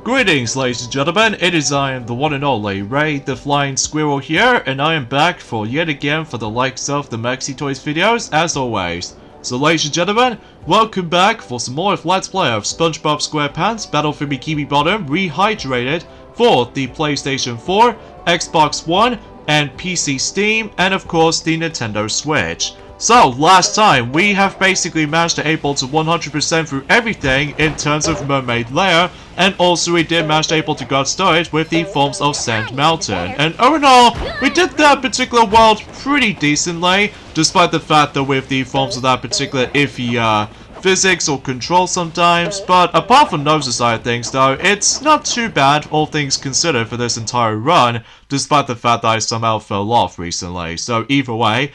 Greetings, ladies and gentlemen, it is I am the one and only Ray the Flying Squirrel here, and I am back for yet again for the likes of the Maxi Toys videos, as always. So ladies and gentlemen, welcome back for some more of Let's Play of SpongeBob SquarePants Battle for Bikini Bottom Rehydrated for the PlayStation 4, Xbox One, and PC Steam, and of course the Nintendo Switch. So, last time, we have basically managed to able to 100% through everything in terms of Mermaid Lair, and also we did manage to able to get started with the forms of Sand Mountain. And all in all, we did that particular world pretty decently, despite the fact that with the forms of that particular iffy physics or control sometimes, but apart from those side of things though, it's not too bad, all things considered, for this entire run, despite the fact that I somehow fell off recently. So either way,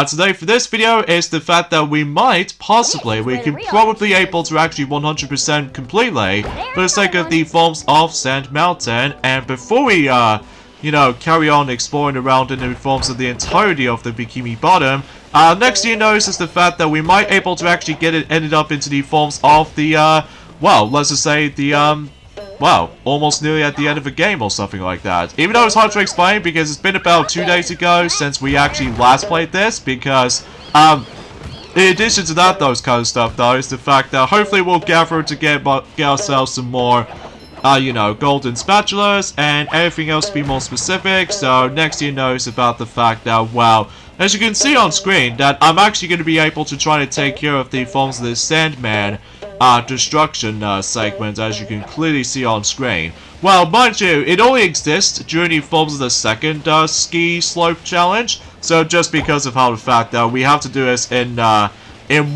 today for this video is the fact that we might, possibly, we can probably able to actually 100% completely, for the sake of the forms of Sand Mountain. And before we, you know, carry on exploring around in the forms of the entirety of the Bikini Bottom, next thing you notice is the fact that we might able to actually get it ended up into the forms of the, well, let's just say the, well, almost nearly at the end of a game or something like that. Even though it's hard to explain because it's been about 2 days ago since we actually last played this, because, in addition to that, those kind of stuff though, is the fact that hopefully we'll gather to get ourselves some more, you know, golden spatulas and everything else to be more specific. So next you know is about the fact that, well, as you can see on screen, that I'm actually going to be able to try to take care of the forms of the Sandman destruction segment, as you can clearly see on screen. Well, mind you, it only exists during the forms of the second ski slope challenge, so just because of how the fact that we have to do this in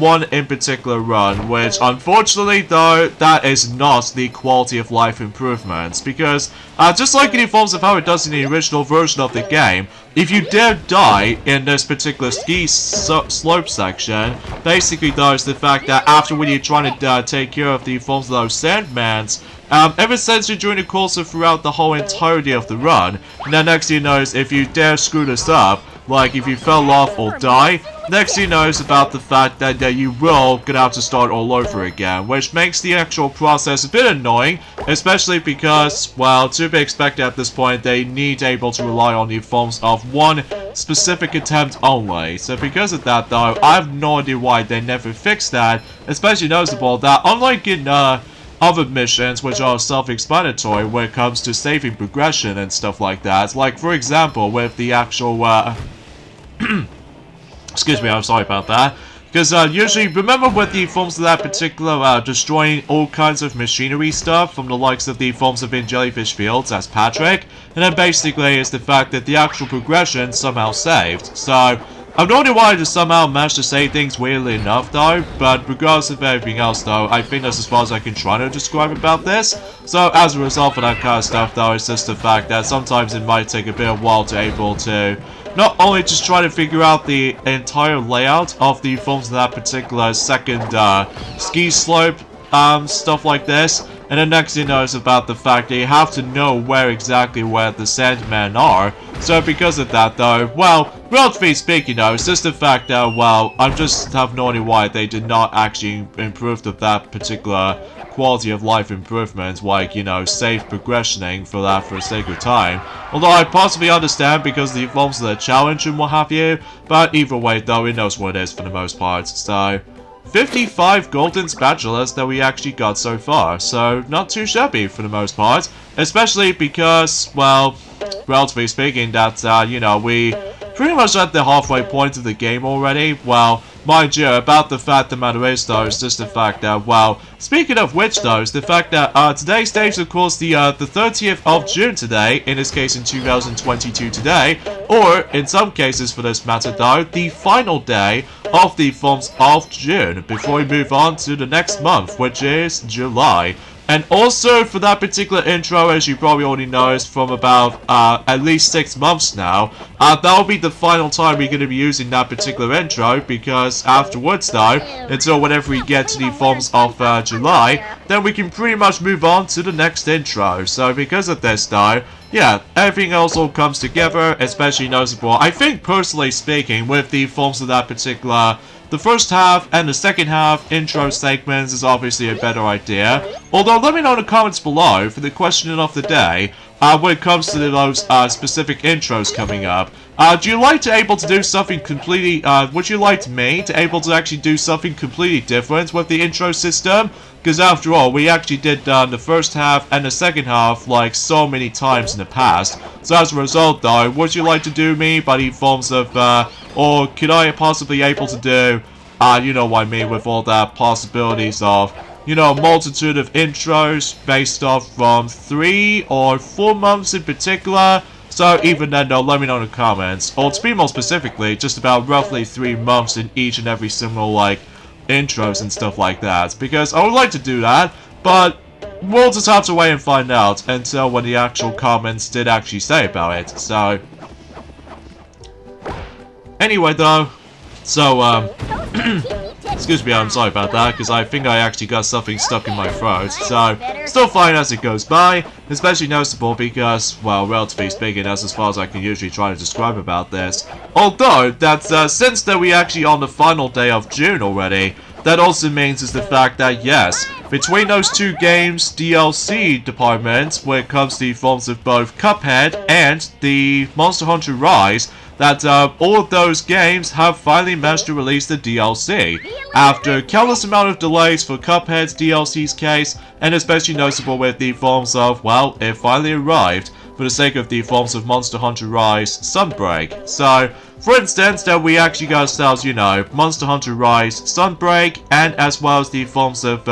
one in particular run, which unfortunately though, that is not the quality of life improvements, because just like in the forms of how it does in the original version of the game, if you dare die in this particular ski slope section, basically though is the fact that after when you're trying to take care of the forms of those Sandmans, ever since you're during the course of throughout the whole entirety of the run, and then next thing you know is if you dare screw this up, like if you fell off or die, next thing you know is about the fact that you will gonna have to start all over again, which makes the actual process a bit annoying, especially because, well, to be expected at this point, they need able to rely on the forms of one specific attempt only. So because of that though, I have no idea why they never fixed that, especially noticeable that unlike in other missions which are self-explanatory when it comes to saving progression and stuff like that, like for example with the actual excuse me, I'm sorry about that. Because usually, remember with the forms of that particular destroying all kinds of machinery stuff from the likes of the forms of in Jellyfish Fields as Patrick, and then basically is the fact that the actual progression somehow saved. So I've no idea why I just somehow managed to say things weirdly enough though, but regardless of everything else though, I think that's as far as I can try to describe about this. So as a result of that kind of stuff though, it's just the fact that sometimes it might take a bit of a while to able to not only just try to figure out the entire layout of the forms of that particular second ski slope, stuff like this, and then next you know is about the fact that you have to know where exactly where the Sandmen are. So because of that though, well, relatively speaking though, it's just the fact that, well, I just have no idea why they did not actually improve that particular quality of life improvements, like, you know, safe progressioning for that for the sake of time. Although I possibly understand because the forms of the challenge and what have you, but either way though, it knows what it is for the most part. So 55 golden spatulas that we actually got so far, so not too shabby for the most part, especially because, well, relatively speaking, that, you know, we pretty much at the halfway point of the game already. Well, mind you, about the fact the matter is though, is just the fact that, well, speaking of which though, is the fact that today's date is of course the 30th of June today, in this case in 2022 today, or in some cases for this matter though, the final day of the forms of June, before we move on to the next month, which is July. And also for that particular intro, as you probably already noticed from about at least 6 months now, that will be the final time we're going to be using that particular intro, because afterwards though, until whenever we get to the forms of July, then we can pretty much move on to the next intro. So because of this though, yeah, everything else all comes together, especially noticeable, I think personally speaking, with the forms of that particular the first half and the second half intro segments is obviously a better idea. Although, let me know in the comments below for the question of the day, when it comes to those specific intros coming up. Do you like to able to do something completely, would you like me to able to actually do something completely different with the intro system? Because after all, we actually did the first half and the second half like so many times in the past. So as a result though, would you like to do me by the forms of, or could I possibly able to do, you know what I mean, with all the possibilities of, you know, multitude of intros based off from 3 or 4 months in particular. So even then though, let me know in the comments. Or to be more specifically, just about roughly 3 months in each and every single like intros and stuff like that. Because I would like to do that, but we'll just have to wait and find out until when the actual comments did actually say about it. So anyway though, so excuse me, I'm sorry about that, because I think I actually got something stuck in my throat. So, still fine as it goes by, especially noticeable because, well, relatively speaking, that's as far as I can usually try to describe about this. Although, that's, since that we actually on the final day of June already, that also means is the fact that, yes, between those two games, DLC departments, when it comes to the forms of both Cuphead and the Monster Hunter Rise, that all of those games have finally managed to release the DLC. After countless amount of delays for Cuphead's DLC's case, and especially noticeable with the forms of, well, it finally arrived for the sake of the forms of Monster Hunter Rise Sunbreak. So, for instance, that we actually got ourselves, you know, Monster Hunter Rise Sunbreak, and as well as the forms of,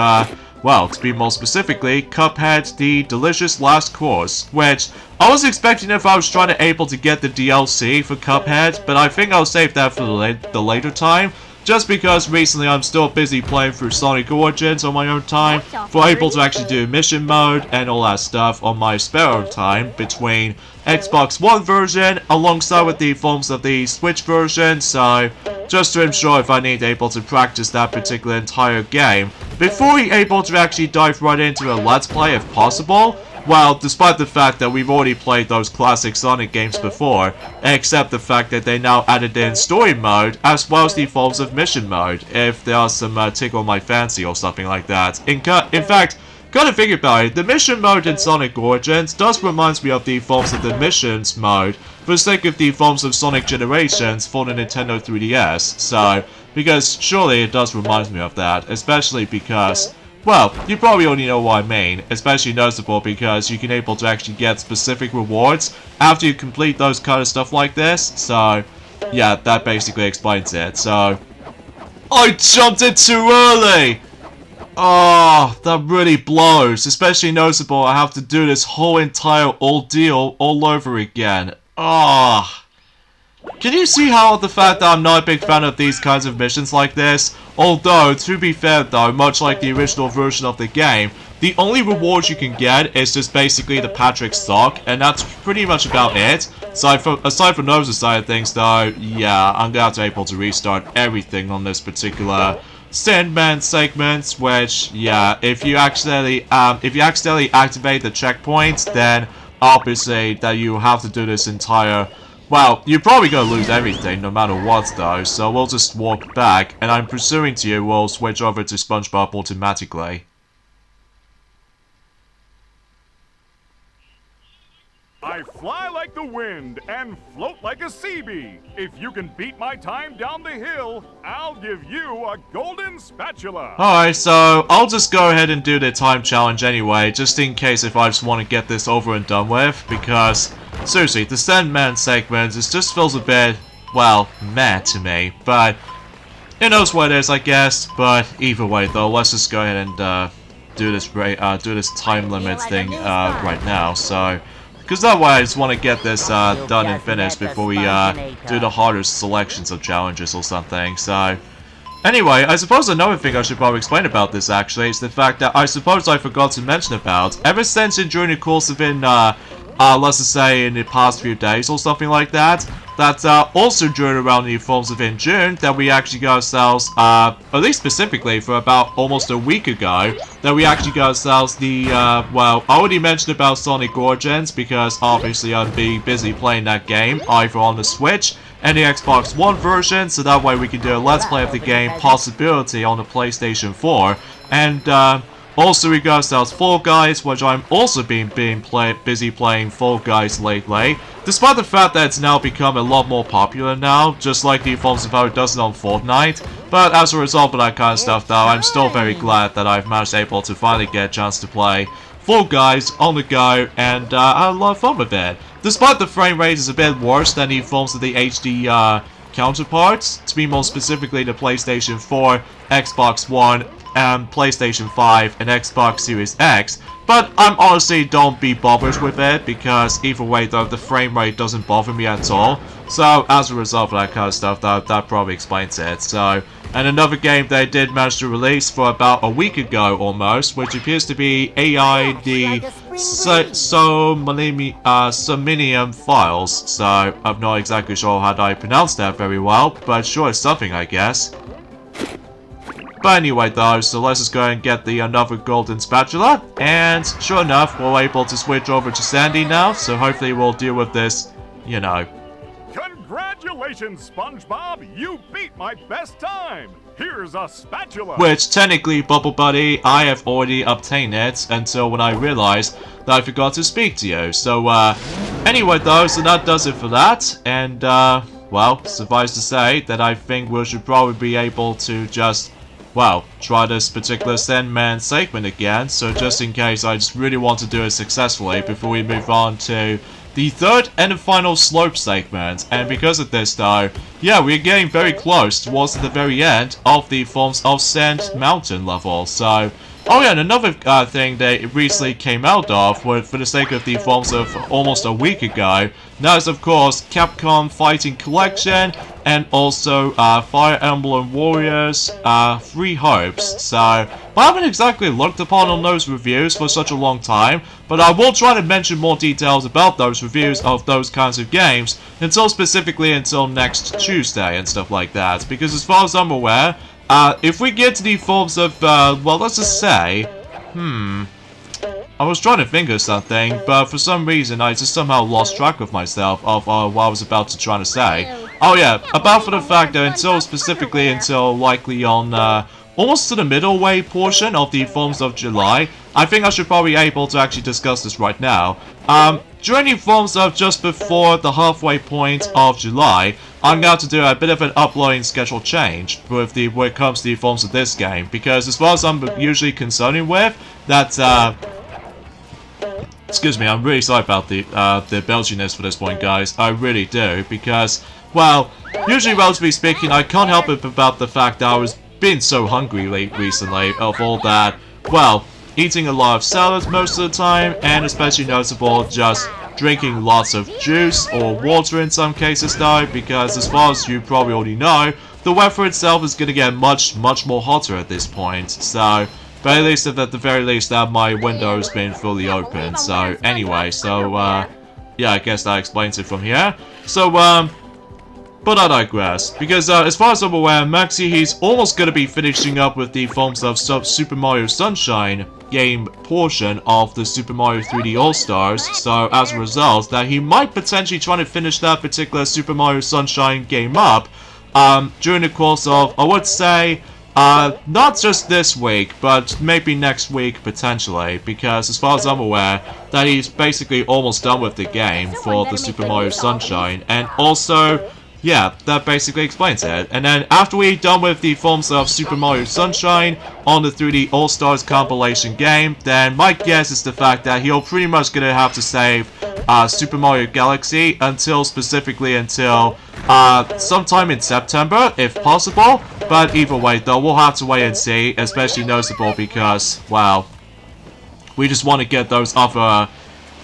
well, to be more specifically, Cuphead, the Delicious Last Course, which I was expecting if I was trying to able to get the DLC for Cuphead, but I think I'll save that for the later time, just because recently I'm still busy playing through Sonic Origins on my own time, for able to actually do mission mode and all that stuff on my spare own time between Xbox One version alongside with the forms of the Switch version, so just to ensure if I need able to practice that particular entire game before we able to actually dive right into a Let's Play if possible. Well, despite the fact that we've already played those classic Sonic games before, except the fact that they now added in story mode as well as the forms of mission mode, if there are some tickle my fancy or something like that. In fact, kind of think about it, the mission mode in Sonic Origins does remind me of the forms of the missions mode for the sake of the forms of Sonic Generations for the Nintendo 3DS, so, because surely it does remind me of that, especially because, well, you probably already know what I mean, especially noticeable because you can able to actually get specific rewards after you complete those kind of stuff like this, so, yeah, that basically explains it, so, I jumped it too early! Oh, that really blows, especially noticeable I have to do this whole entire ordeal all over again. Oh. Can you see how the fact that I'm not a big fan of these kinds of missions like this? Although, to be fair though, much like the original version of the game, the only rewards you can get is just basically the Patrick stock, and that's pretty much about it. Aside from those side of things though, yeah, I'm gonna have to be able to restart everything on this particular Sandman segments, which, yeah, if you accidentally activate the checkpoints, then obviously that you have to do this entire, well, you're probably gonna lose everything no matter what though, so we'll just walk back, and I'm presuming to you we'll switch over to SpongeBob automatically. I fly like the wind and float like a sea bee. If you can beat my time down the hill, I'll give you a golden spatula. Alright, so I'll just go ahead and do the time challenge anyway, just in case if I just want to get this over and done with, because, seriously, the Sandman segment, it just feels a bit, well, meh to me, but it knows what it is, I guess, but either way though, let's just go ahead and do this time limit thing right now, so, because that way I just want to get this done and finished before we do the harder selections of challenges or something, so, anyway, I suppose another thing I should probably explain about this actually is the fact that I suppose I forgot to mention about, ever since during the course of let's just say in the past few days or something like that, also during around the forms of in June, that we actually got ourselves, at least specifically for about almost a week ago, that we actually got ourselves the, well, I already mentioned about Sonic Origins, because obviously I'd be busy playing that game, either on the Switch, and the Xbox One version, so that way we can do a Let's Play of the game possibility on the PlayStation 4. And also regards to Fall Guys, which I'm also busy playing Fall Guys lately, despite the fact that it's now become a lot more popular now, just like the forms of how it does it on Fortnite. But as a result of that kind of stuff though, I'm still very glad that I've managed able to finally get a chance to play Fall Guys on the go, and I had a lot of fun with it. Despite the frame rate is a bit worse than the forms of the HD counterparts, to be more specifically the PlayStation 4, Xbox One, PlayStation 5 and Xbox Series X, but I'm honestly don't be bothered with it, because either way though, the frame rate doesn't bother me at all. So as a result of that kind of stuff, that probably explains it. So, and another game they did manage to release for about a week ago almost, which appears to be AI the Somnium Files. So I'm not exactly sure how I pronounce that very well, but sure it's something I guess. But anyway though, so let's just go and get the another golden spatula, and sure enough, we're able to switch over to Sandy now, so hopefully we'll deal with this, you know. Congratulations, SpongeBob! You beat my best time! Here's a spatula! Which, technically, Bubble Buddy, I have already obtained it until when I realized that I forgot to speak to you. So, anyway though, so that does it for that, and, well, suffice to say that I think we should probably be able to just, well, try this particular Sandman segment again, so just in case I just really want to do it successfully before we move on to the third and the final slope segment. And because of this though, yeah, we're getting very close towards the very end of the forms of Sand Mountain level. So, oh yeah, and another thing that recently came out of, for the sake of the forms of almost a week ago, that is of course Capcom Fighting Collection, and also Fire Emblem Warriors 3 Hopes. So, I haven't exactly looked upon on those reviews for such a long time, but I will try to mention more details about those reviews of those kinds of games specifically until next Tuesday and stuff like that. Because as far as I'm aware, if we get to the forms of, well, let's just say, I was trying to think of something, but for some reason I just somehow lost track of myself of what I was about to try to say. Oh yeah, about for the fact that until likely on, almost to the middle way portion of the forms of July, I think I should probably be able to actually discuss this right now. During the forms of just before the halfway point of July, I'm going to do a bit of an uploading schedule change when it comes to the forms of this game, because as far as I'm usually concerned with, that, excuse me, I'm really sorry about the belginess for this point, guys. I really do, because, well, usually, relatively speaking, I can't help it about the fact that I was being so hungry recently of all that, well, eating a lot of salads most of the time, and especially noticeable just drinking lots of juice or water in some cases though, because as far as you probably already know, the weather itself is going to get much more hotter at this point. So, but at least at the very least that my window has been fully open. So anyway, so yeah, I guess that explains it from here. So but I digress, because as far as I'm aware, Maxi, he's almost going to be finishing up with the forms of Super Mario Sunshine game portion of the Super Mario 3D All-Stars, so as a result, that he might potentially try to finish that particular Super Mario Sunshine game up during the course of, I would say, not just this week, but maybe next week potentially, because as far as I'm aware, that he's basically almost done with the game for the Super Mario Sunshine, and also, yeah, that basically explains it. And then after we're done with the forms of Super Mario Sunshine on the 3D All-Stars compilation game, then my guess is the fact that he'll pretty much gonna have to save Super Mario Galaxy specifically until sometime in September, if possible. But either way though, we'll have to wait and see, especially noticeable because, well, we just want to get those other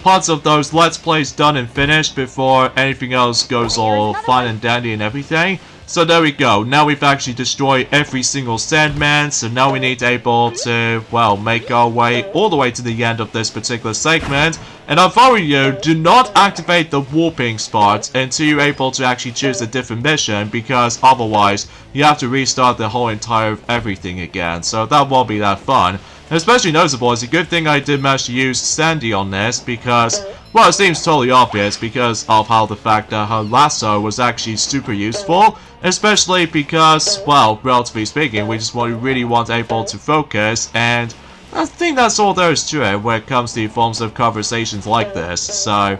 parts of those Let's Plays done and finished before anything else goes all fine and dandy and everything. So there we go. Now we've actually destroyed every single Sandman, so now we need to able to, well, make our way all the way to the end of this particular segment. And if I were you, do not activate the warping spot until you're able to actually choose a different mission, because otherwise you have to restart the whole entire everything again. So that won't be that fun. Especially noticeable, it's a good thing I did manage to use Sandy on this because, well, it seems totally obvious because of how the fact that her lasso was actually super useful. Especially because, well, relatively speaking, we just really want able to focus, and I think that's all there is to it when it comes to forms of conversations like this. So,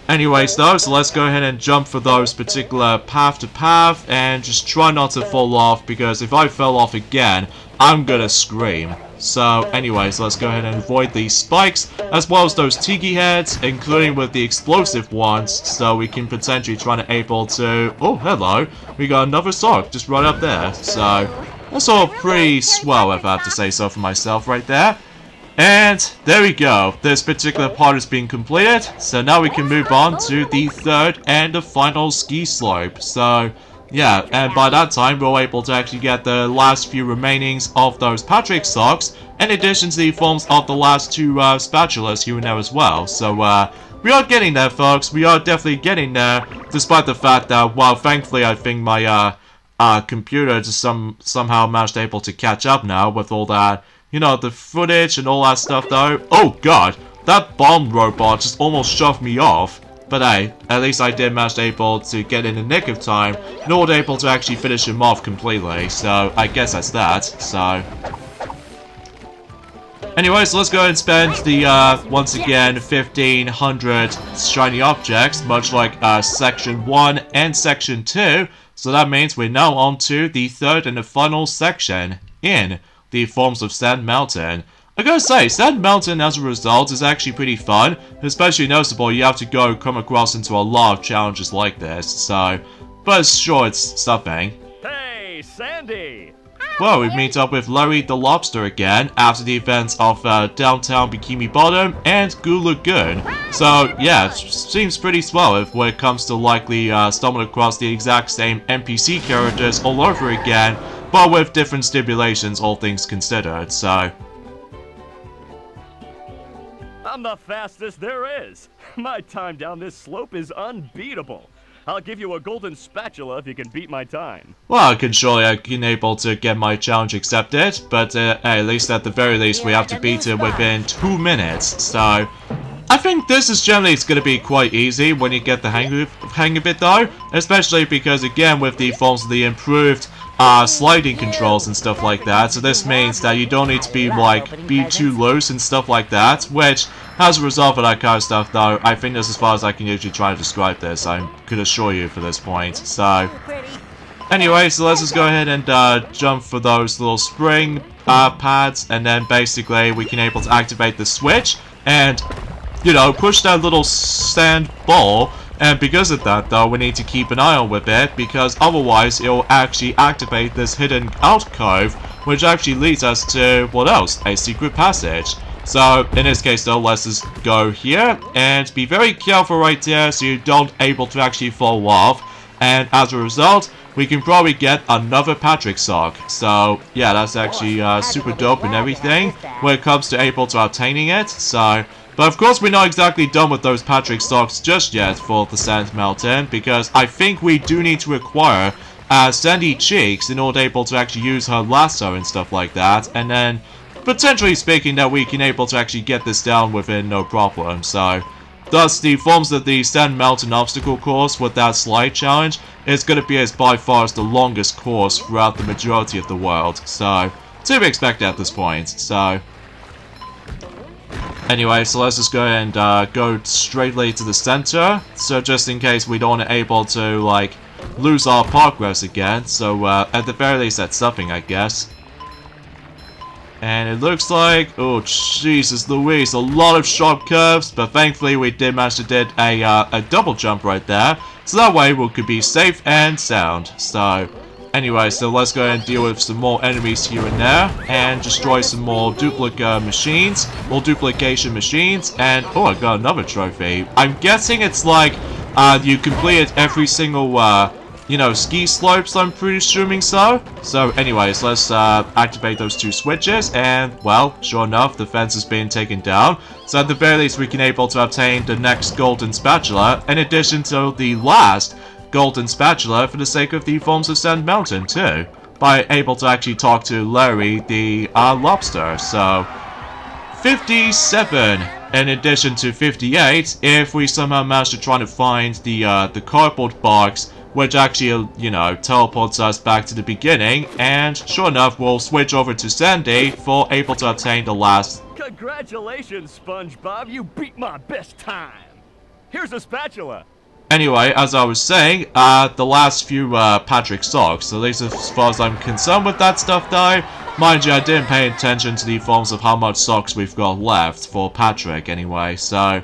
anyways though, so let's go ahead and jump for those particular path to path and just try not to fall off, because if I fell off again, I'm gonna scream. So anyways, let's go ahead and avoid these spikes, as well as those tiki heads, including with the explosive ones, so we can potentially try to able to... Oh, hello! We got another sock just right up there, so... That's all pretty swell, if I have to say so for myself right there. And there we go, this particular part has been completed, so now we can move on to the third and the final ski slope. So, yeah, and by that time we're able to actually get the last few remainings of those Patrick socks, in addition to the forms of the last two spatulas here and there as well. So, we are getting there, folks, we are definitely getting there, despite the fact that, well, thankfully I think my computer just somehow managed able to catch up now with all that, you know, the footage and all that stuff though. Oh god, that bomb robot just almost shoved me off. But hey, at least I did manage able to get in the nick of time in order able to actually finish him off completely. So I guess that's that. So anyway, so let's go ahead and spend the, once again, 1500 shiny objects, much like Section 1 and Section 2. So that means we're now on to the third and the final section in the forms of Sand Mountain. I gotta say, Sand Mountain as a result is actually pretty fun, especially noticeable you have to come across into a lot of challenges like this, so, but sure, it's something. Hey, Sandy! Well, we meet up with Larry the Lobster again after the events of downtown Bikini Bottom and Goo Lagoon. So yeah, it seems pretty swell when it comes to likely stumbling across the exact same NPC characters all over again, but with different stipulations, all things considered. So I'm the fastest there is. My time down this slope is unbeatable. I'll give you a golden spatula if you can beat my time. well, I can able to get my challenge accepted, but hey, at least at the very least we have to beat it within 2 minutes. So I think this is generally going to be quite easy when you get the hang of it though, especially because again with the forms of the improved sliding controls and stuff like that, so this means that you don't need to be too loose and stuff like that, which as a result of that kind of stuff though, I think that's as far as I can usually try to describe this, I could assure you for this point. So anyway, so let's just go ahead and jump for those little spring pads, and then basically we can able to activate the switch and, you know, push that little sand ball. And because of that though, we need to keep an eye on with it, because otherwise it will actually activate this hidden alcove, which actually leads us to, what else? A secret passage. So in this case though, let's just go here and be very careful right there so you don't able to actually fall off. And as a result, we can probably get another Patrick sock. So yeah, that's actually super dope and everything when it comes to able to obtaining it. So, but of course we're not exactly done with those Patrick socks just yet for the Sand Mountain, because I think we do need to acquire Sandy Cheeks in order able to actually use her lasso and stuff like that, and then potentially speaking that we can able to actually get this down within no problem. So thus the forms of the Sand Mountain obstacle course with that slide challenge is going to be as by far as the longest course throughout the majority of the world, so to be expected at this point. So anyway, so let's just go and go straightly to the center, so just in case we don't able to like lose our progress again. So at the very least that's something, I guess. And it looks like, oh Jesus Louise, a lot of sharp curves, but thankfully we did manage to did a double jump right there, so that way we could be safe and sound. So anyway, so let's go ahead and deal with some more enemies here and there, and destroy some more duplication machines, and oh, I got another trophy. I'm guessing it's like you completed every single you know, ski slopes, I'm pretty assuming so. So anyways, let's activate those two switches, and well, sure enough, the fence is being taken down. So at the very least we can able to obtain the next golden spatula, in addition to the last golden spatula for the sake of the forms of Sand Mountain too. by able to actually talk to Larry the lobster. So 57 in addition to 58 if we somehow manage to try to find the cardboard box, which actually, you know, teleports us back to the beginning, and sure enough, we'll switch over to Sandy for able to obtain the last. Congratulations, SpongeBob. You beat my best time. Here's a spatula. Anyway, as I was saying, the last few Patrick socks, at least as far as I'm concerned with that stuff though, mind you, I didn't pay attention to the forms of how much socks we've got left for Patrick anyway, so...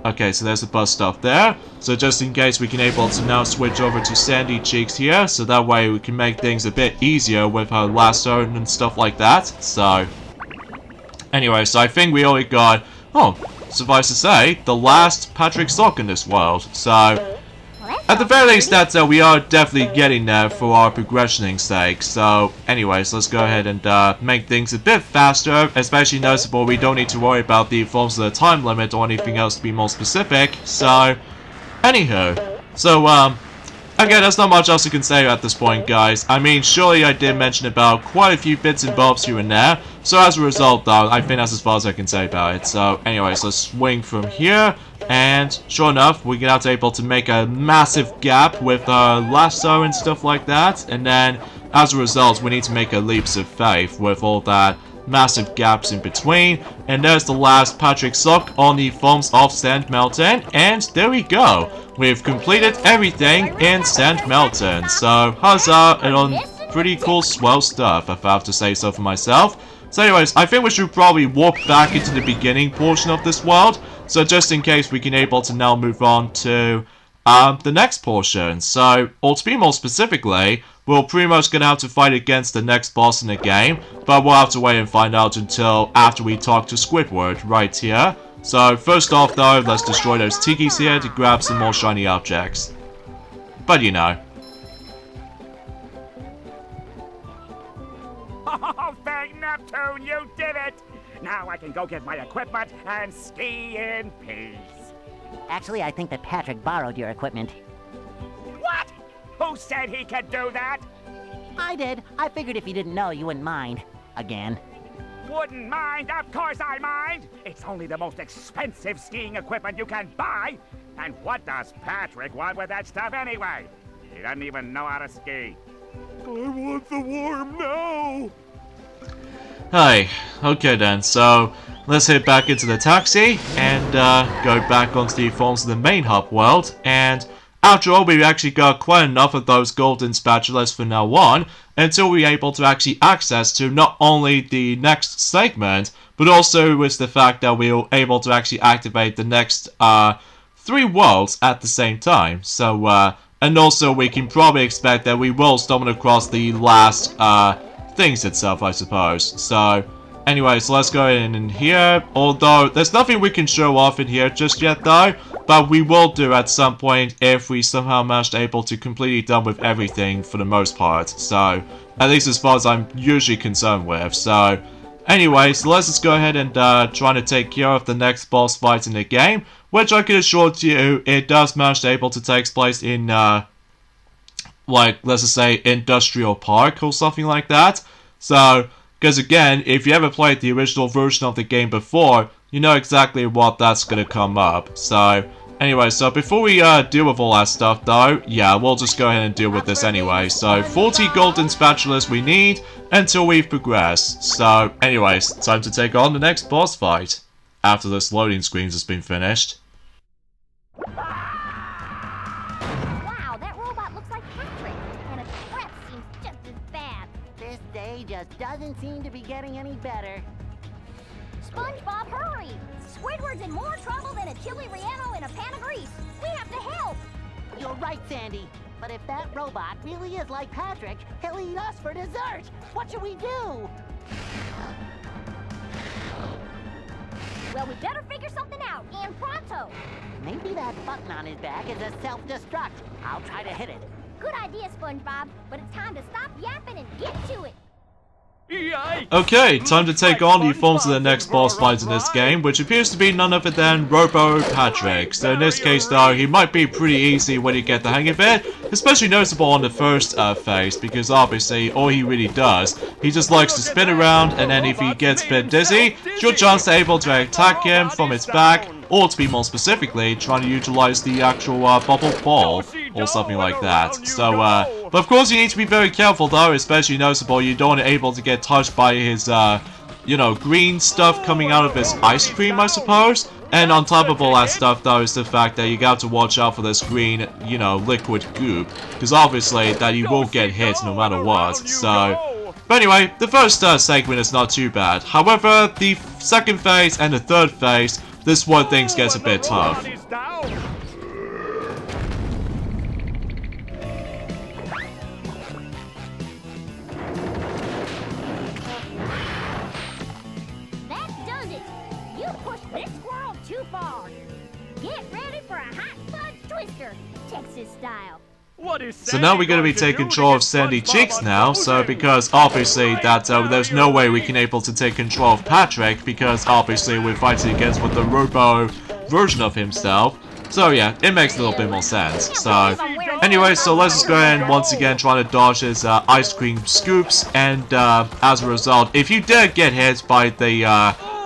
Okay, so there's the bus stuff there. So just in case, we can able to now switch over to Sandy Cheeks here, so that way we can make things a bit easier with her lasso and stuff like that. So anyway, so I think we only got, oh, suffice to say, the last Patrick sock in this world. So at the very least, that's we are definitely getting there for our progressioning sake. So anyways, let's go ahead and make things a bit faster, especially noticeable we don't need to worry about the forms of the time limit or anything else to be more specific. So anywho, so again, there's not much else I can say at this point, guys. I mean, surely I did mention about quite a few bits and bobs here and there. So as a result, though, I think that's as far as I can say about it. So anyways, let's swing from here. And sure enough, we're now able to make a massive gap with our lasso and stuff like that. And then, as a result, we need to make a leaps of faith with all that massive gaps in between. And there's the last Patrick sock on the forms of Sand Mountain. And there we go. We've completed everything in Sand Mountain. So, huzzah, and on pretty cool, swell stuff, if I have to say so for myself. So anyways, I think we should probably walk back into the beginning portion of this world. So just in case, we can able to now move on to the next portion. So, or to be more specifically, we're pretty much gonna have to fight against the next boss in the game. But we'll have to wait and find out until after we talk to Squidward right here. So first off though, let's destroy those tikis here to grab some more shiny objects. But you know. Oh, thank Neptune, you did it! Now I can go get my equipment and ski in peace. Actually, I think that Patrick borrowed your equipment. What? Who said he could do that? I did. I figured if you didn't know, you wouldn't mind. Again. Wouldn't mind? Of course I mind! It's only the most expensive skiing equipment you can buy! And what does Patrick want with that stuff anyway? He doesn't even know how to ski. I want the worm now! Hi. Okay then, so let's head back into the taxi and go back onto the forms of the main hub world. And after all, we've actually got quite enough of those golden spatulas for now on, until we're able to actually access to not only the next segment, but also with the fact that we're able to actually activate the next 3 worlds at the same time. So, and also we can probably expect that we will stumble across the last things itself, I suppose. So, anyway, so let's go in here. Although, there's nothing we can show off in here just yet, though. But we will do at some point if we somehow manage to able to completely done with everything for the most part. So, at least as far as I'm usually concerned with. So, anyway, so let's just go ahead and try to take care of the next boss fight in the game. Which I can assure to you, it does manage to able to take place in, like, let's just say, Industrial Park or something like that. So, because again, if you ever played the original version of the game before, you know exactly what that's gonna come up. So, anyway, so before we deal with all that stuff though, yeah, we'll just go ahead and deal with this anyway. So, 40 golden spatulas we need until we've progressed. So, anyways, time to take on the next boss fight. After this loading screen has been finished. Wow, that robot looks like Patrick, and his breath seems just as bad. This day just doesn't seem to be getting any better. SpongeBob, hurry! Squidward's in more trouble than a chili relleno in a pan of grease. We have to help! You're right, Sandy. But if that robot really is like Patrick, he'll eat us for dessert. What should we do? Well, we better figure something out, and pronto! Maybe that button on his back is a self-destruct. I'll try to hit it. Good idea, SpongeBob, but it's time to stop yapping and get to it! Yikes! Okay, time to take on the forms of the next boss fight in this game, which appears to be none other than Robo Patrick. So in this case though, he might be pretty easy when you get the hang of it, especially noticeable on the first phase, because obviously all he really does, he just likes to spin around, and then if he gets a bit dizzy, it's your chance to able to attack him from his back, or to be more specifically, trying to utilize the actual bubble ball, or something like that. So, but of course you need to be very careful though, especially noticeable you don't want to able to get touched by his, you know, green stuff coming out of his ice cream, I suppose. And on top of all that stuff though is the fact that you got to watch out for this green, you know, liquid goop, because obviously that you will get hit no matter what, so... But anyway, the first segment is not too bad. However, the second phase and the third phase, this is where things gets a bit tough. That does it. You pushed this squirrel too far. Get ready for a hot fudge twister, Texas style. So now we're going to be taking control of Sandy Cheeks now, so because obviously that there's no way we can able to take control of Patrick, because obviously we're fighting against with the Robo version of himself. So yeah, it makes a little bit more sense. So anyway, so let's just go ahead and once again try to dodge his ice cream scoops, and as a result, if you dare get hit by the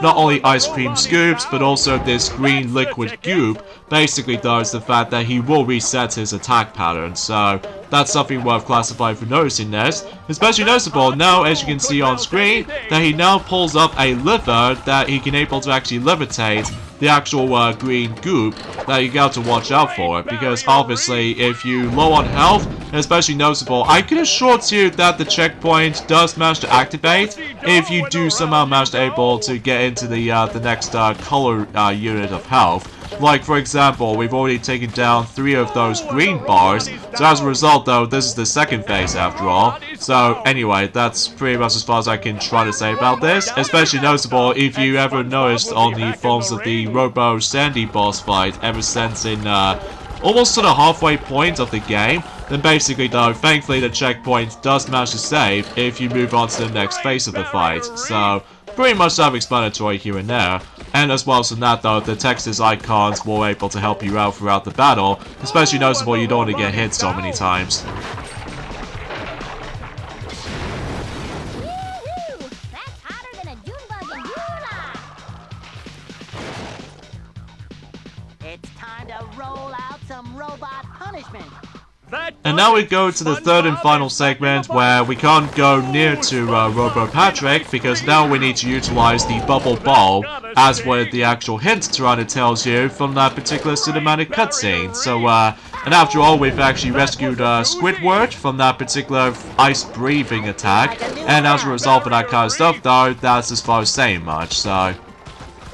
not only ice cream scoops, but also this green liquid goop, basically does the fact that he will reset his attack pattern, so that's something worth classifying for noticing this. Especially noticeable now, as you can see on screen, that he now pulls up a lever that he can able to actually levitate the actual green goop that you got to watch out for, because obviously if you low on health, especially noticeable, I can assure you that the checkpoint does manage to activate if you do somehow manage to able to get into the next color unit of health. Like, for example, we've already taken down 3 of those green bars, so as a result, though, this is the second phase after all. So, anyway, that's pretty much as far as I can try to say about this. Especially noticeable if you ever noticed on the forms of the Robo Sandy boss fight ever since in, almost to the halfway point of the game, then basically, though, thankfully the checkpoint does manage to save if you move on to the next phase of the fight. So, pretty much self-explanatory here and there. And as well as that though, the Texas icons will able to help you out throughout the battle, especially noticeable you don't want to get hit so many times. Woo-hoo! That's hotter than a June bug in July. It's time to roll out some robot punishment. And now we go to the third and final segment where we can't go near to Robo Patrick, because now we need to utilize the bubble ball as what the actual hint Tirana tells you from that particular cinematic cutscene. So and after all, we've actually rescued Squidward from that particular ice breathing attack, and as a result of that kind of stuff though, that's as far as saying much. So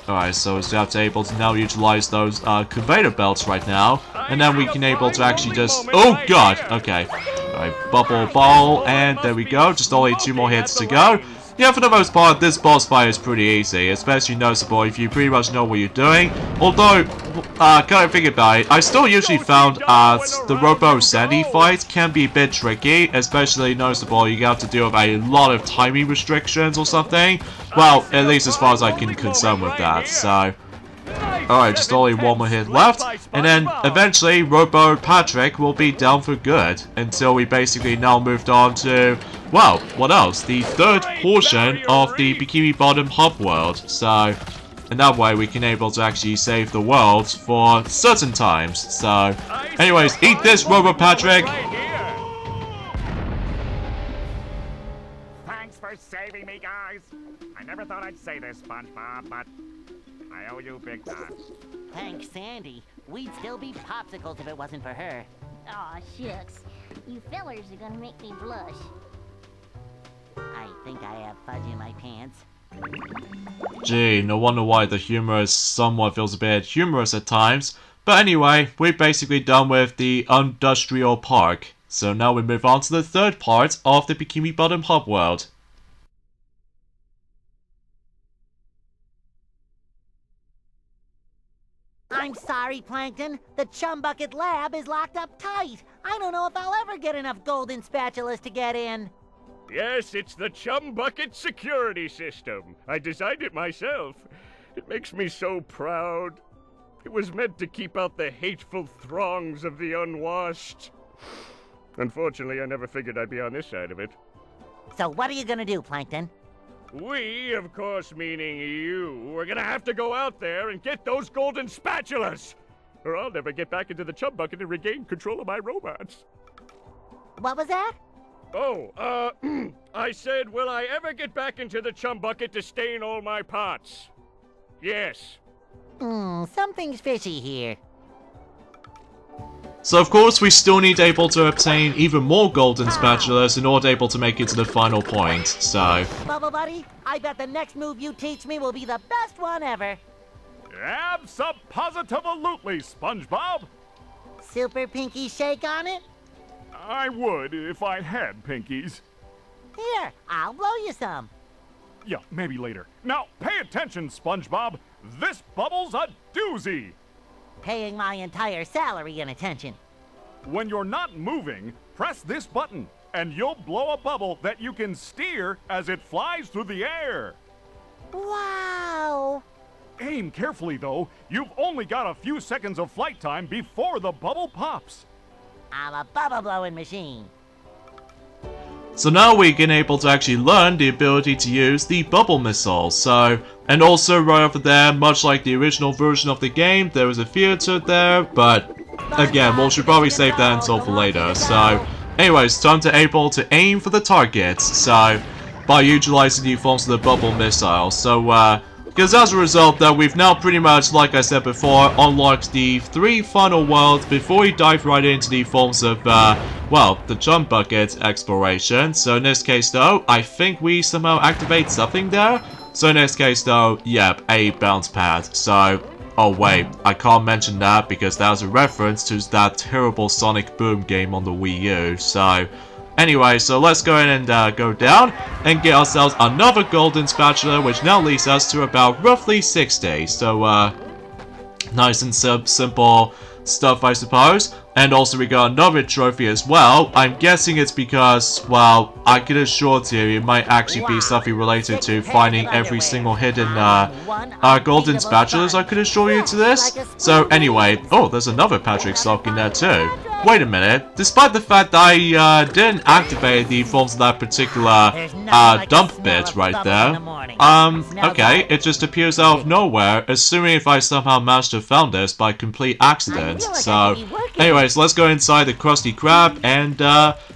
alright, so we have to able to now utilize those conveyor belts right now, and then we can able to actually just... Oh god! Okay. Alright, bubble ball, and there we go. Just only 2 more hits to go. Yeah, for the most part, this boss fight is pretty easy, especially noticeable if you pretty much know what you're doing. Although, kind of think about it, I still usually found the Robo Sandy fight can be a bit tricky, especially noticeable you have to deal with a lot of timing restrictions or something. Well, at least as far as I can concern with that, so... Alright, just only 1 more hit left, and then eventually Robo Patrick will be down for good, until we basically now moved on to, well, what else? The third portion of the Bikini Bottom hub world, so in that way we can able to actually save the world for certain times. So anyways, eat this, Robo Patrick! Thanks for saving me, guys. I never thought I'd say this, SpongeBob, but I owe you big time. Thanks, Sandy. We'd still be popsicles if it wasn't for her. Aw, shucks. You fellers are gonna make me blush. I think I have fudge in my pants. Gee, no wonder why the humor somewhat feels a bit humorous at times. But anyway, we're basically done with the industrial park. So now we move on to the third part of the Bikini Bottom hub world. I'm sorry, Plankton. The Chum Bucket lab is locked up tight. I don't know if I'll ever get enough golden spatulas to get in. Yes, it's the Chum Bucket security system. I designed it myself. It makes me so proud. It was meant to keep out the hateful throngs of the unwashed. Unfortunately, I never figured I'd be on this side of it. So what are you gonna do, Plankton? We, of course meaning you, are gonna have to go out there and get those golden spatulas! Or I'll never get back into the Chum Bucket and regain control of my robots. What was that? Oh, I said, will I ever get back into the Chum Bucket to stain all my pots? Yes. Something's fishy here. So of course we still need able to obtain even more golden spatulas in order able to make it to the final point, so... Bubble Buddy, I bet the next move you teach me will be the best one ever. Abso-positive-alutely, SpongeBob. Super pinky shake on it? I would if I had pinkies. Here, I'll blow you some. Yeah, maybe later. Now, pay attention, SpongeBob. This bubble's a doozy. Paying my entire salary in attention. When you're not moving, press this button, and you'll blow a bubble that you can steer as it flies through the air. Wow! Aim carefully, though. You've only got a few seconds of flight time before the bubble pops. I'm a bubble blowing machine. So now we're getting able to actually learn the ability to use the bubble missile, so... And also right over there, much like the original version of the game, there was a theater there, but... Again, we should probably save that until for later, so... Anyways, time to able to aim for the targets, so... By utilizing the forms of the bubble missile, so because as a result that we've now pretty much, like I said before, unlocked the 3 final worlds before we dive right into the forms of, well, the Chum Bucket exploration. So in this case though, I think we somehow activate something there. So in this case though, yep, a bounce pad. So, oh wait, I can't mention that because that was a reference to that terrible Sonic Boom game on the Wii U, so... Anyway, so let's go in and go down and get ourselves another golden spatula, which now leads us to about roughly 60. So, nice and simple stuff, I suppose. And also we got another trophy as well. I'm guessing it's because, well, I can assure you it might actually be something related to finding every single hidden golden spatulas, I could assure you to this. So anyway, oh, there's another Patrick Sock in there too. Wait a minute, despite the fact that I didn't activate the forms of that particular dump bit right there, okay, it just appears out of nowhere, assuming if I somehow managed to found this by complete accident. So, anyways, let's go inside the Krusty Krab and,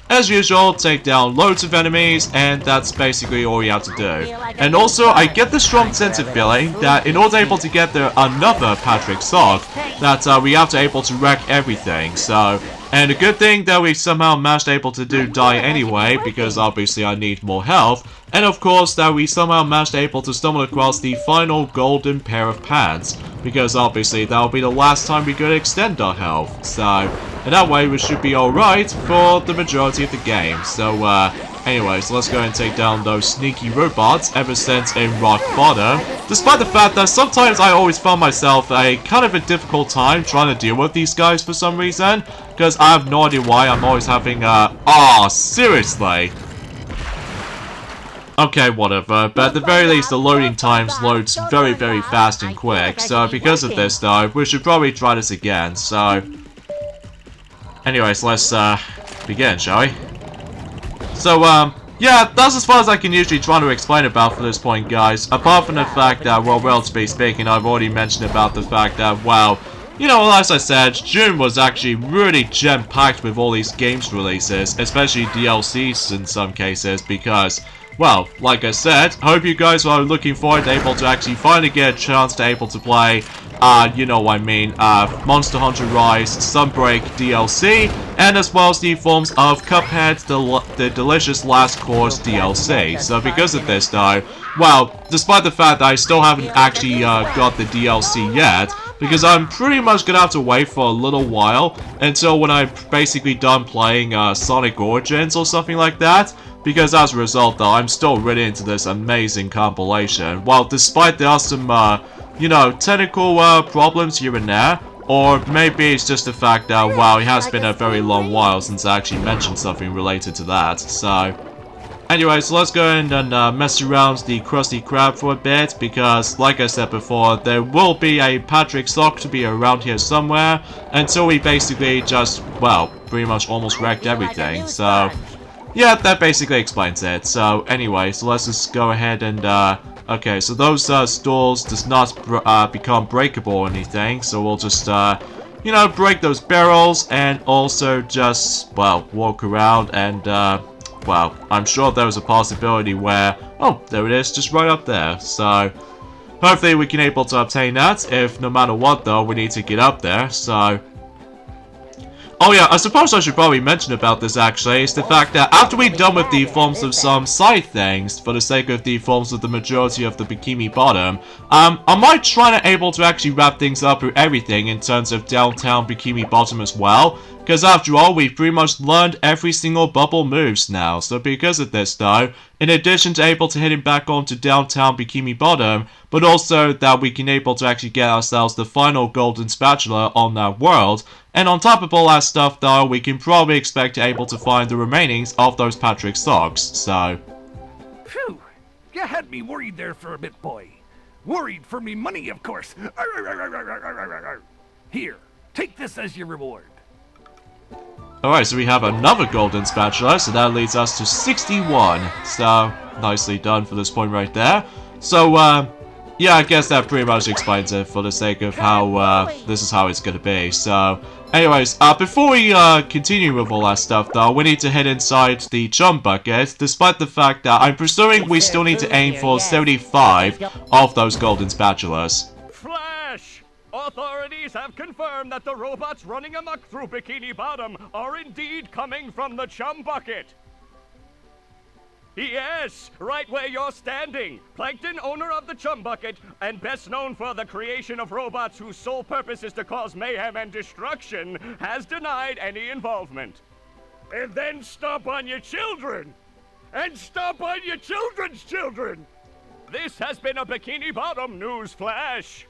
as usual, take down loads of enemies, and that's basically all you have to do. And also, I get the strong sense of feeling that in order able to get there another Patrick Sock, that we have to able to wreck everything, so... And a good thing that we somehow managed able to die anyway, because obviously I need more health. And of course that we somehow managed able to stumble across the final golden pair of pants, because obviously that will be the last time we could extend our health. So, and that way we should be alright for the majority of the game. So, anyways, let's go and take down those sneaky robots ever since in rock bottom. Despite the fact that sometimes I always found myself a kind of a difficult time trying to deal with these guys for some reason. Because I have no idea why I'm always having seriously? Okay, whatever, but at the very least the loading times loads very, very fast and quick, so because of this though, we should probably try this again, so... Anyways, let's begin, shall we? So, yeah, that's as far as I can usually try to explain about for this point, guys, apart from the fact that, well, relatively speaking, I've already mentioned about the fact that, well... You know, as I said, June was actually really jam-packed with all these games releases, especially DLCs in some cases, because, well, like I said, hope you guys are looking forward to able to actually finally get a chance to able to play, you know what I mean, Monster Hunter Rise, Sunbreak DLC, and as well as the forms of Cuphead, the Delicious Last Course DLC. So because of this though, well, despite the fact that I still haven't actually got the DLC yet, because I'm pretty much gonna have to wait for a little while until when I'm basically done playing Sonic Origins or something like that. Because as a result though, I'm still really into this amazing compilation. While despite there are some, you know, technical problems here and there, or maybe it's just the fact that, wow, it has been a very long while since I actually mentioned something related to that, so... anyway, so let's go ahead and mess around the Krusty Krab for a bit, because, like I said before, there will be a Patrick sock to be around here somewhere, until we basically just, well, pretty much almost wrecked everything, so... yeah, that basically explains it. So, anyway, so let's just go ahead and, okay, so those, stools does not, become breakable or anything, so we'll just, you know, break those barrels, and also just, well, walk around, and, well, I'm sure there was a possibility where, oh, there it is, just right up there, so, hopefully we can able to obtain that, if no matter what, though, we need to get up there, so... oh yeah, I suppose I should probably mention about this actually, is the fact that after we're done with the forms of some side things, for the sake of the forms of the majority of the Bikini Bottom, I might try to able to actually wrap things up with everything in terms of downtown Bikini Bottom as well, because after all, we've pretty much learned every single bubble moves now, so because of this though, in addition to able to heading back onto downtown Bikini Bottom, but also that we can able to actually get ourselves the final golden spatula on that world, and on top of all that stuff though, we can probably expect to able to find the remainings of those Patrick socks, so... Phew! You had me worried there for a bit, boy. Worried for me money, of course. Here, take this as your reward. Alright, so we have another golden spatula, so that leads us to 61. So, nicely done for this point right there. So, yeah, I guess that pretty much explains it for the sake of how, this is how it's gonna be. So, anyways, before we, continue with all that stuff, though, we need to head inside the chum bucket, despite the fact that I'm presuming we still need to aim for 75 of those golden spatulas. Flash! Authorities have confirmed that the robots running amok through Bikini Bottom are indeed coming from the chum bucket. Yes, right where you're standing. Plankton, owner of the chum bucket, and best known for the creation of robots whose sole purpose is to cause mayhem and destruction, has denied any involvement. And then stomp on your children! And stomp on your children's children! This has been a Bikini Bottom news flash.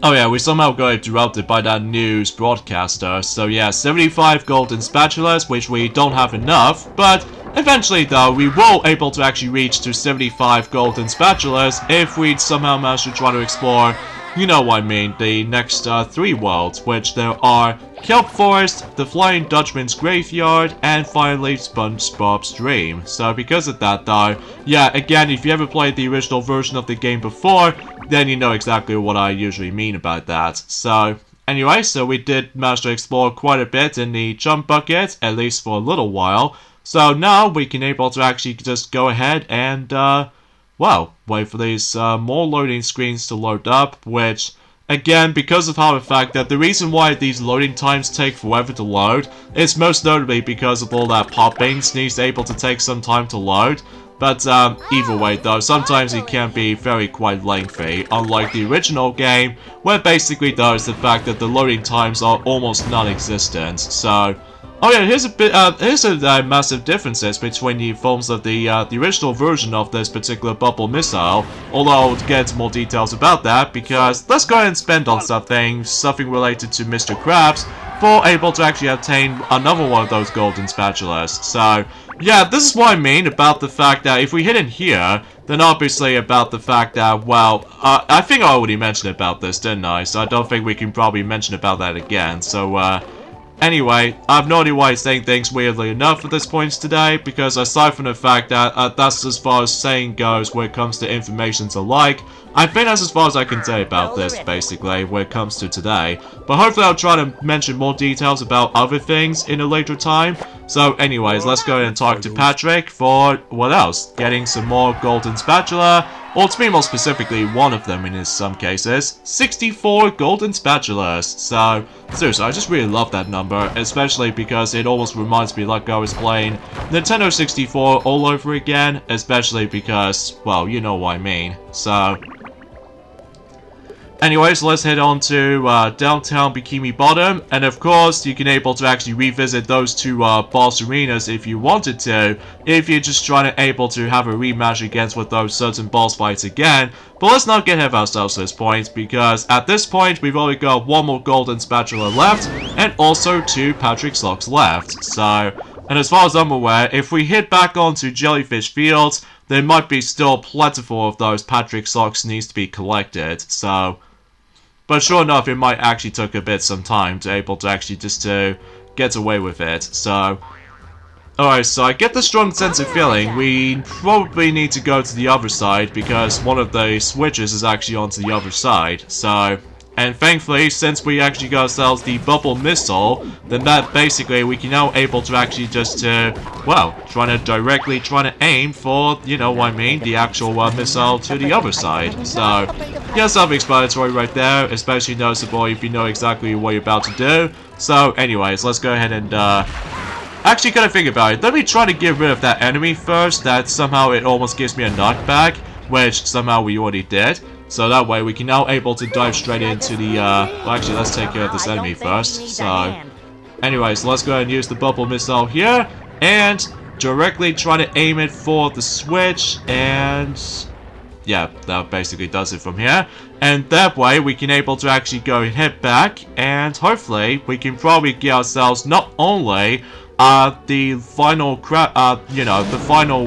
Oh yeah, we somehow got interrupted by that news broadcaster, so yeah, 75 golden spatulas, which we don't have enough, but eventually though, we will able to actually reach to 75 golden spatulas if we somehow manage to try to explore, you know what I mean, the next 3 worlds, which there are Kelp Forest, the Flying Dutchman's Graveyard, and finally SpongeBob's Dream. So because of that though, yeah, again, if you ever played the original version of the game before, then you know exactly what I usually mean about that. So, anyway, so we did manage to explore quite a bit in the jump bucket, at least for a little while. So now we can able to actually just go ahead and, well, wait for these more loading screens to load up, which, again, because of how the fact that the reason why these loading times take forever to load is most notably because of all that popping needs able to take some time to load. But either way though, sometimes it can be very quite lengthy, unlike the original game, where basically though is the fact that the loading times are almost non-existent. So, oh yeah, here's a massive differences between the forms of the original version of this particular bubble missile. Although I'll get into more details about that, because let's go ahead and spend on something related to Mr. Krabs for able to actually obtain another one of those golden spatulas. So, yeah, this is what I mean about the fact that if we hit in here, then obviously about the fact that, well, I think I already mentioned about this, didn't I? So I don't think we can probably mention about that again. So, anyway, I have no idea why he's saying things weirdly enough at this point today, because aside from the fact that that's as far as saying goes when it comes to informations alike, I think that's as far as I can say about this, basically, when it comes to today. But hopefully I'll try to mention more details about other things in a later time. So anyways, let's go ahead and talk to Patrick for, what else? Getting some more golden spatula, or to be more specifically, one of them in some cases. 64 golden spatulas. So, seriously, I just really love that number, especially because it almost reminds me like I was playing Nintendo 64 all over again, especially because, well, you know what I mean. So, anyways, let's head on to downtown Bikini Bottom, and of course, you can able to actually revisit those 2 boss arenas if you wanted to, if you're just trying to able to have a rematch against with those certain boss fights again. But let's not get ahead of ourselves at this point, because at this point, we've only got 1 more golden spatula left, and also 2 Patrick socks left. So, And as far as I'm aware, if we hit back onto Jellyfish Fields, there might be still plentiful of those Patrick socks needs to be collected, so... But sure enough, it might actually took a bit some time to able to actually just to get away with it, so... Alright, so I get the strong sense of feeling we probably need to go to the other side because one of the switches is actually onto the other side, so... And thankfully, since we actually got ourselves the bubble missile, then that basically we can now able to actually just well, trying to aim for, you know what I mean, the actual missile to the other side. So, yeah, self-explanatory right there, especially noticeable if you know exactly what you're about to do. So, anyways, let's go ahead and, actually kind of think about it. Let me try to get rid of that enemy first, that somehow it almost gives me a knockback, which somehow we already did. So that way we can now able to dive straight into the, well actually let's take care of this enemy first. So, anyways, let's go ahead and use the bubble missile here, and directly try to aim it for the switch, and yeah, that basically does it from here. And that way we can able to actually go and head back, and hopefully we can probably get ourselves not only the final the final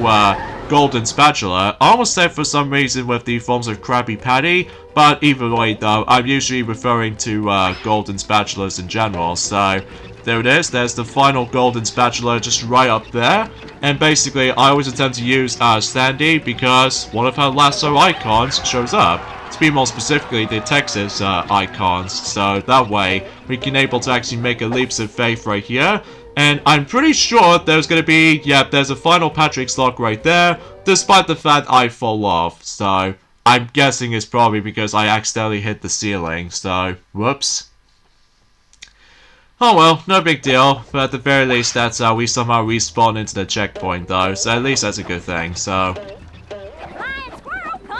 golden spatula. I almost said for some reason with the forms of Krabby Patty, but either way though, I'm usually referring to golden spatulas in general. So there it is, there's the final golden spatula just right up there. And basically I always attempt to use Sandy because one of her lasso icons shows up. To be more specifically, the Texas icons. So that way we can able to actually make a leaps of faith right here. And I'm pretty sure there's going to be, yeah, there's a final Patrick slot right there, despite the fact I fall off. So, I'm guessing it's probably because I accidentally hit the ceiling, so, whoops. Oh well, no big deal, but at the very least that's how we somehow respawn into the checkpoint though, so at least that's a good thing, so...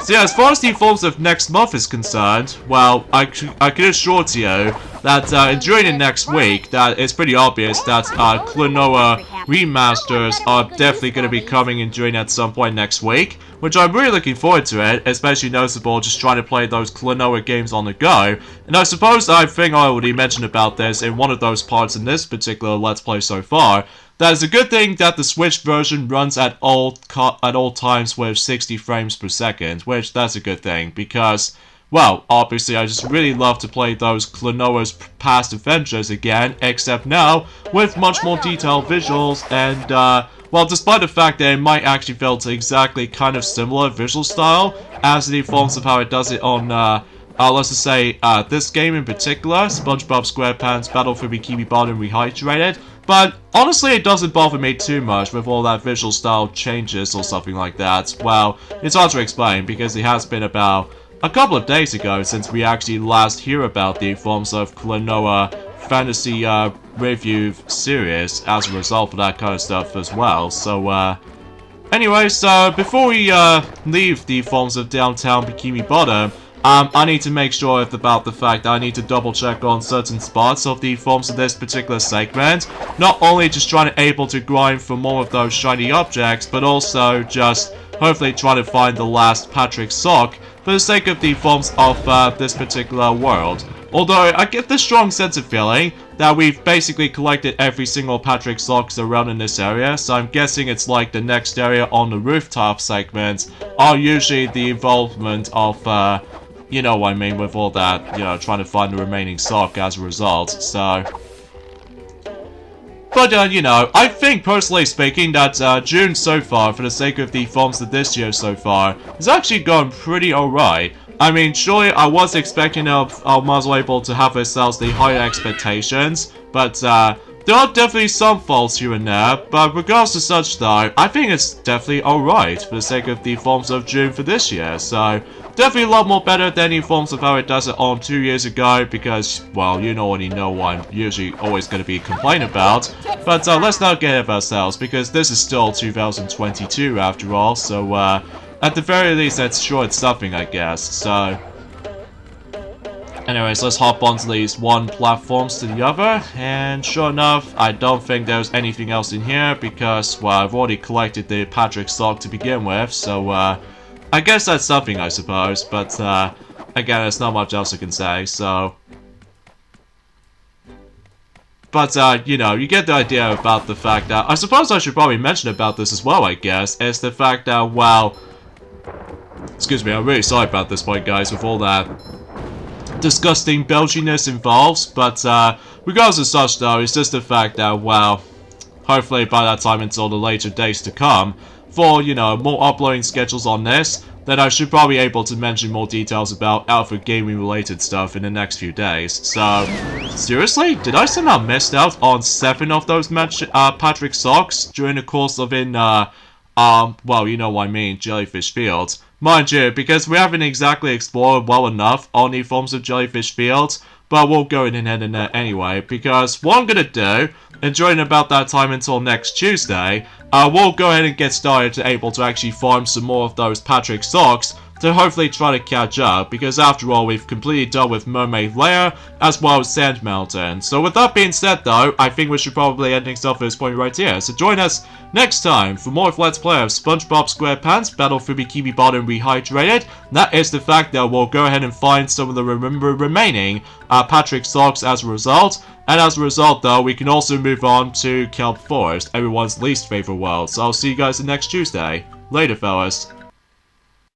So yeah, as far as the forms of next month is concerned, well, I can assure to you that during the next week, that it's pretty obvious that Klonoa remasters are definitely going to be coming in during at some point next week, which I'm really looking forward to it, especially noticeable just trying to play those Klonoa games on the go. And I suppose I think I already mentioned about this in one of those parts in this particular Let's Play so far. That is a good thing that the Switch version runs at all times with 60 frames per second, which that's a good thing, because, well, obviously I just really love to play those Klonoa's past adventures again, except now with much more detailed visuals, and, well, despite the fact that it might actually feel to exactly kind of similar visual style as the forms of how it does it on, let's just say, this game in particular, SpongeBob SquarePants Battle for Bikini Bottom Rehydrated. But honestly, it doesn't bother me too much with all that visual style changes or something like that. Well, it's hard to explain because it has been about a couple of days ago since we actually last hear about the forms of Klonoa fantasy review series as a result of that kind of stuff as well. So, anyways, before we leave the forms of downtown Bikini Bottom, I need to make sure about the fact that I need to double check on certain spots of the forms of this particular segment. Not only just trying to able to grind for more of those shiny objects, but also just hopefully trying to find the last Patrick sock for the sake of the forms of this particular world. Although I get the strong sense of feeling that we've basically collected every single Patrick socks around in this area, so I'm guessing it's like the next area on the rooftop segments are usually the involvement of you know what I mean, with all that, you know, trying to find the remaining sock as a result, so... But, you know, I think, personally speaking, that June so far, for the sake of the forms of this year so far, has actually gone pretty alright. I mean, surely I was expecting our muzzle able to have ourselves the higher expectations, but, there are definitely some faults here and there, but regards to such though, I think it's definitely alright for the sake of the forms of June for this year, so definitely a lot more better than the forms of how it does it on 2 years ago, because, well, you already know what I'm usually always going to be complaining about, but let's not get ahead of ourselves, because this is still 2022 after all, so at the very least that's sure it's something, I guess, so... Anyways, let's hop onto these one platforms to the other, and sure enough, I don't think there's anything else in here because, well, I've already collected the Patrick sock to begin with, so, I guess that's something, I suppose, but, again, there's not much else I can say, so... But, you know, you get the idea about the fact that, I suppose I should probably mention about this as well, I guess, is the fact that, well, excuse me, I'm really sorry about this point, guys, with all that disgusting belchiness involved, but, regardless of such, though, it's just the fact that, well, hopefully by that time until the later days to come, for, you know, more uploading schedules on this, then I should probably be able to mention more details about Alpha Gaming related stuff in the next few days. So, seriously? Did I somehow missed out on 7 of those Patrick socks during the course of well, you know what I mean, Jellyfish Fields. Mind you, because we haven't exactly explored well enough on the forms of Jellyfish Fields, but we'll go in ahead and anyway, because what I'm gonna do, and during about that time until next Tuesday, we'll go ahead and get started to able to actually farm some more of those Patrick socks to hopefully try to catch up, because after all, we've completely done with Mermaid Lair, as well as Sand Mountain. So with that being said though, I think we should probably end things off at this point right here. So join us next time for more of Let's Play of SpongeBob SquarePants Battle for Bikini Bottom Rehydrated. That is the fact that we'll go ahead and find some of the remaining Patrick socks as a result. And as a result though, we can also move on to Kelp Forest, everyone's least favorite world. So I'll see you guys next Tuesday. Later, fellas.